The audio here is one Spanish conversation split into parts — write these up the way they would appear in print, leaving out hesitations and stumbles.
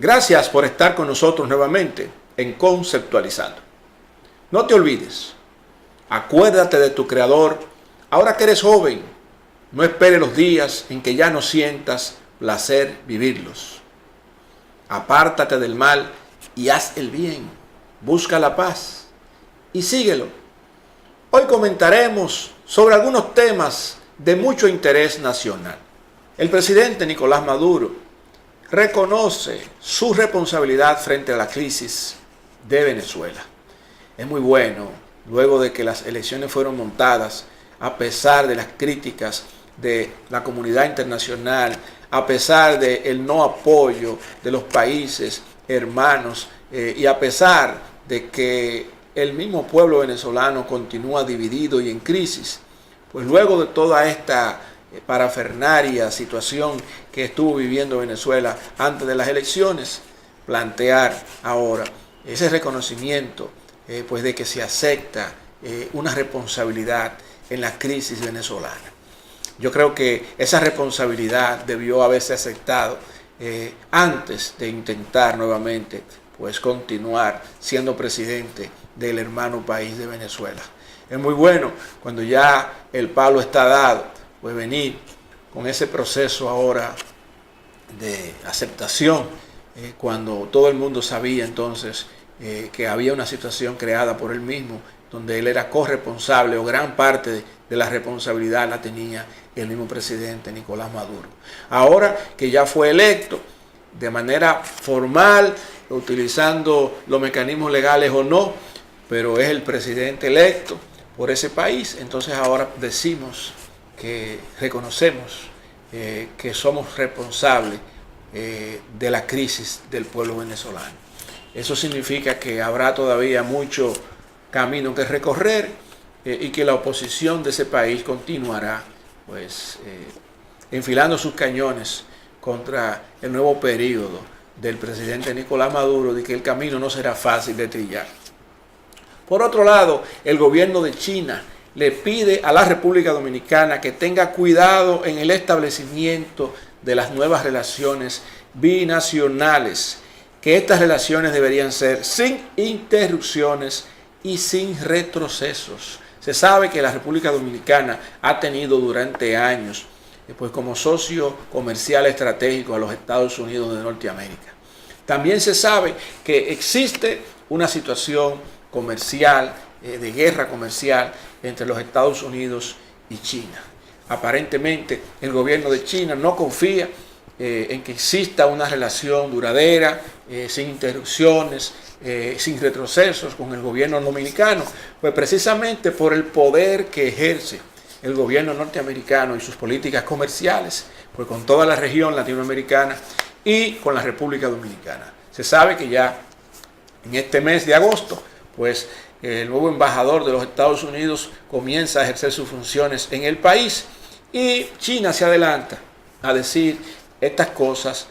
Gracias por estar con nosotros nuevamente en Conceptualizando. No te olvides, acuérdate de tu Creador ahora que eres joven. No esperes los días en que ya no sientas placer vivirlos. Apártate del mal y haz el bien. Busca la paz y síguelo. Hoy comentaremos sobre algunos temas de mucho interés nacional. El presidente Nicolás Maduro reconoce su responsabilidad frente a la crisis de Venezuela. Es muy bueno, luego de que las elecciones fueron montadas, a pesar de las críticas de la comunidad internacional, a pesar del no apoyo de los países hermanos y a pesar de que el mismo pueblo venezolano continúa dividido y en crisis, pues luego de toda esta parafernaria situación que estuvo viviendo Venezuela antes de las elecciones, plantear ahora ese reconocimiento pues de que se acepta una responsabilidad en la crisis venezolana. Yo creo que esa responsabilidad debió haberse aceptado antes de intentar nuevamente pues continuar siendo presidente del hermano país de Venezuela. Es muy bueno cuando ya el palo está dado, pues venir con ese proceso ahora de aceptación, cuando todo el mundo sabía entonces que había una situación creada por él mismo, donde él era corresponsable o gran parte de la responsabilidad la tenía el mismo presidente Nicolás Maduro. Ahora que ya fue electo de manera formal, utilizando los mecanismos legales o no, pero es el presidente electo por ese país, entonces ahora decimos que reconocemos que somos responsables de la crisis del pueblo venezolano. Eso significa que habrá todavía mucho camino que recorrer y que la oposición de ese país continuará pues enfilando sus cañones contra el nuevo periodo del presidente Nicolás Maduro, de que el camino no será fácil de trillar. Por otro lado, el gobierno de China le pide a la República Dominicana que tenga cuidado en el establecimiento de las nuevas relaciones binacionales, que estas relaciones deberían ser sin interrupciones y sin retrocesos. Se sabe que la República Dominicana ha tenido durante años pues como socio comercial estratégico a los Estados Unidos de Norteamérica. También se sabe que existe una situación comercial, de guerra comercial entre los Estados Unidos y China. Aparentemente el gobierno de China no confía en que exista una relación duradera, sin interrupciones, sin retrocesos con el gobierno dominicano, pues precisamente por el poder que ejerce el gobierno norteamericano y sus políticas comerciales, pues con toda la región latinoamericana y con la República Dominicana. Se sabe que ya en este mes de agosto, pues el nuevo embajador de los Estados Unidos comienza a ejercer sus funciones en el país y China se adelanta a decir estas cosas,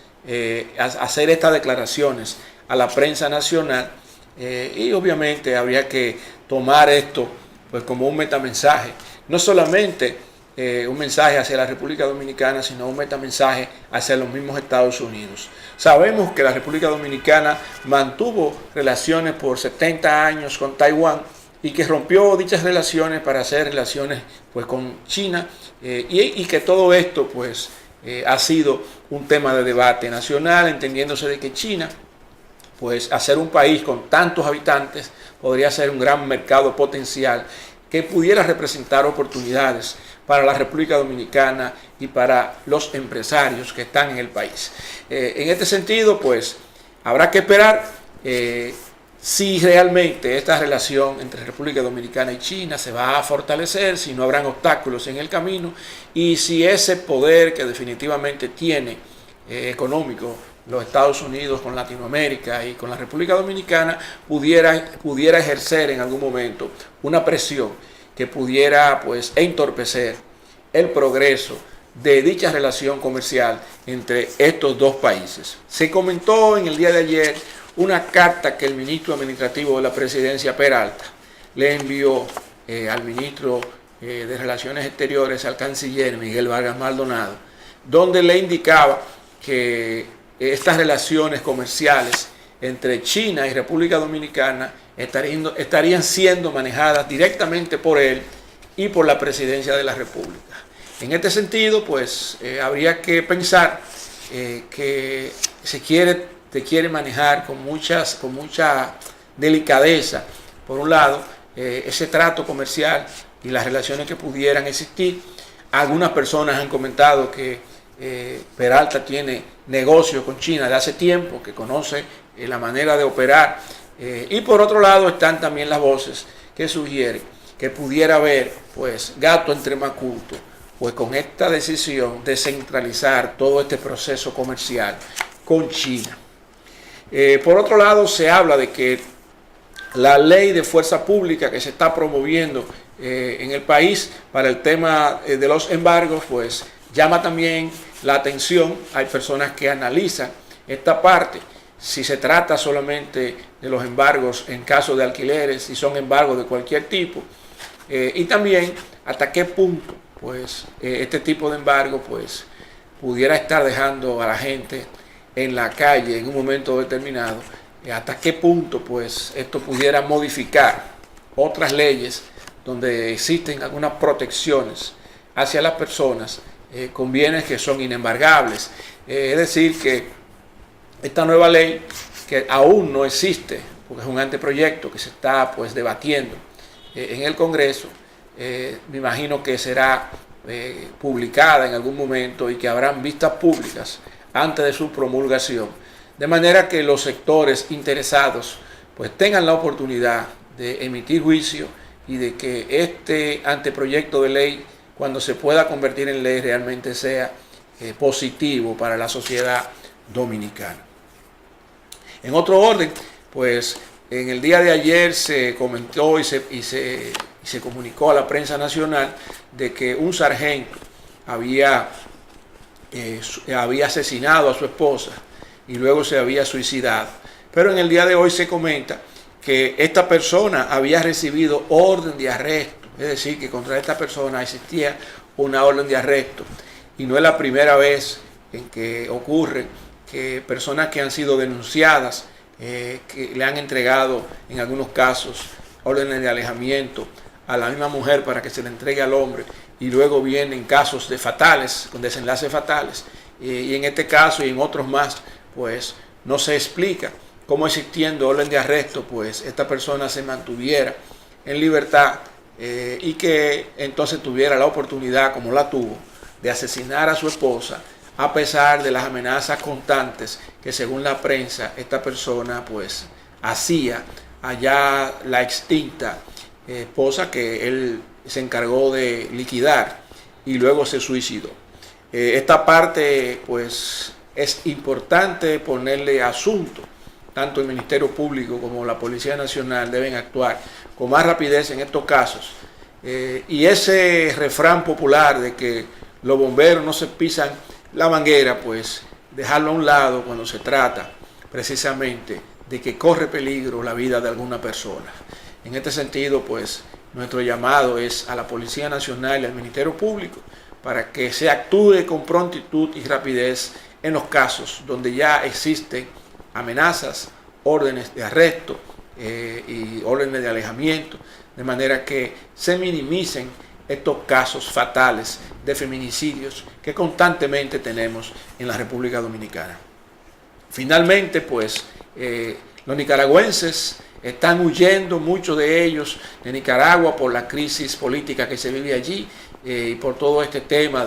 a hacer estas declaraciones a la prensa nacional y obviamente habría que tomar esto pues como un metamensaje, no solamente un mensaje hacia la República Dominicana, sino un metamensaje hacia los mismos Estados Unidos. Sabemos que la República Dominicana mantuvo relaciones por 70 años con Taiwán y que rompió dichas relaciones para hacer relaciones pues con China y que todo esto pues ha sido un tema de debate nacional, entendiéndose de que China, pues hacer un país con tantos habitantes podría ser un gran mercado potencial que pudiera representar oportunidades para la República Dominicana y para los empresarios que están en el país. En este sentido, pues habrá que esperar si realmente esta relación entre República Dominicana y China se va a fortalecer, si no habrán obstáculos en el camino y si ese poder que definitivamente tiene económico los Estados Unidos con Latinoamérica y con la República Dominicana pudiera ejercer en algún momento una presión que pudiera pues entorpecer el progreso de dicha relación comercial entre estos dos países. Se comentó en el día de ayer una carta que el ministro administrativo de la presidencia, Peralta, le envió al ministro de Relaciones Exteriores, al canciller Miguel Vargas Maldonado, donde le indicaba que estas relaciones comerciales entre China y República Dominicana estarían siendo manejadas directamente por él y por la presidencia de la República. En este sentido, pues habría que pensar que se quiere manejar con mucha delicadeza, por un lado, ese trato comercial y las relaciones que pudieran existir. Algunas personas han comentado que Peralta tiene negocio con China de hace tiempo, que conoce la manera de operar. Y por otro lado están también las voces que sugieren que pudiera haber pues gato entre macuto, pues con esta decisión de centralizar todo este proceso comercial con China. Por otro lado, se habla de que la ley de fuerza pública que se está promoviendo en el país para el tema de los embargos, pues llama también la atención. Hay personas que analizan esta parte, si se trata solamente de los embargos en caso de alquileres, si son embargos de cualquier tipo, y también hasta qué punto pues este tipo de embargo pues pudiera estar dejando a la gente en la calle en un momento determinado, hasta qué punto pues esto pudiera modificar otras leyes donde existen algunas protecciones hacia las personas con bienes que son inembargables. Es decir, que esta nueva ley, que aún no existe, porque es un anteproyecto que se está pues debatiendo en el Congreso, me imagino que será publicada en algún momento y que habrán vistas públicas antes de su promulgación, de manera que los sectores interesados pues tengan la oportunidad de emitir juicio y de que este anteproyecto de ley, cuando se pueda convertir en ley, realmente sea positivo para la sociedad dominicana. En otro orden, pues en el día de ayer se comentó y se comunicó a la prensa nacional de que un sargento había asesinado a su esposa y luego se había suicidado. Pero en el día de hoy se comenta que esta persona había recibido orden de arresto, es decir, que contra esta persona existía una orden de arresto. Y no es la primera vez en que ocurre que personas que han sido denunciadas, que le han entregado en algunos casos órdenes de alejamiento a la misma mujer para que se le entregue al hombre, y luego vienen casos de fatales, con desenlaces fatales, y en este caso y en otros más, pues no se explica cómo, existiendo orden de arresto, pues esta persona se mantuviera en libertad y que entonces tuviera la oportunidad, como la tuvo, de asesinar a su esposa, a pesar de las amenazas constantes que, según la prensa, esta persona pues hacía allá la extinta esposa que él se encargó de liquidar y luego se suicidó. Esta parte pues es importante ponerle asunto. Tanto el Ministerio Público como la Policía Nacional deben actuar con más rapidez en estos casos. Y ese refrán popular de que los bomberos no se pisan la manguera, pues dejarlo a un lado cuando se trata precisamente de que corre peligro la vida de alguna persona. En este sentido, pues nuestro llamado es a la Policía Nacional y al Ministerio Público para que se actúe con prontitud y rapidez en los casos donde ya existen amenazas, órdenes de arresto y órdenes de alejamiento, de manera que se minimicen estos casos fatales de feminicidios que constantemente tenemos en la República Dominicana. Finalmente, pues, los nicaragüenses están huyendo, muchos de ellos, de Nicaragua por la crisis política que se vive allí y por todo este tema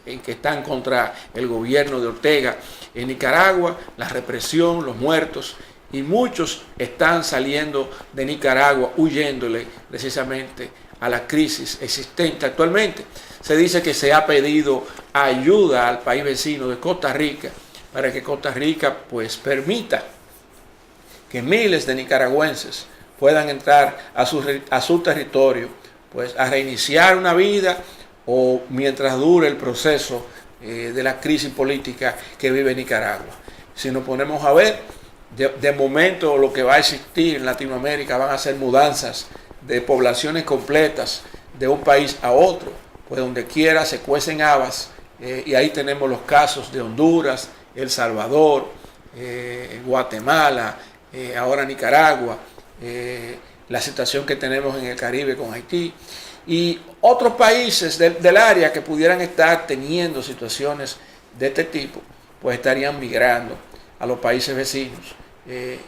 en que están contra el gobierno de Ortega en Nicaragua, la represión, los muertos, y muchos están saliendo de Nicaragua huyéndole precisamente a la crisis existente actualmente. Se dice que se ha pedido ayuda al país vecino de Costa Rica para que Costa Rica pues permita que miles de nicaragüenses puedan entrar a su territorio, pues a reiniciar una vida o mientras dure el proceso de la crisis política que vive Nicaragua. Si nos ponemos a ver, de momento lo que va a existir en Latinoamérica van a ser mudanzas de poblaciones completas de un país a otro, pues donde quiera se cuecen habas, y ahí tenemos los casos de Honduras, El Salvador, Guatemala, ahora Nicaragua, la situación que tenemos en el Caribe con Haití y otros países del área que pudieran estar teniendo situaciones de este tipo, pues estarían migrando a los países vecinos.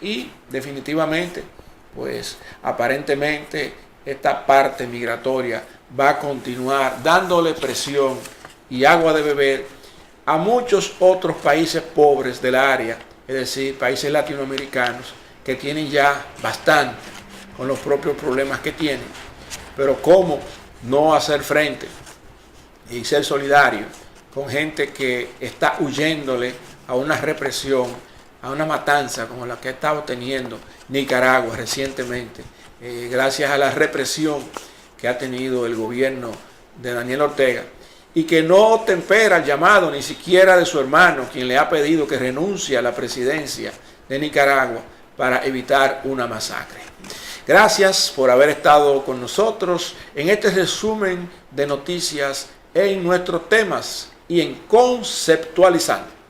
Y definitivamente, pues aparentemente esta parte migratoria va a continuar dándole presión y agua de beber a muchos otros países pobres del área, es decir, países latinoamericanos que tienen ya bastante con los propios problemas que tienen. Pero cómo no hacer frente y ser solidario con gente que está huyéndole a una represión, a una matanza como la que ha estado teniendo Nicaragua recientemente, gracias a la represión que ha tenido el gobierno de Daniel Ortega, y que no tempera el llamado ni siquiera de su hermano, quien le ha pedido que renuncie a la presidencia de Nicaragua para evitar una masacre. Gracias por haber estado con nosotros en este resumen de noticias en nuestros temas y en Conceptualizando.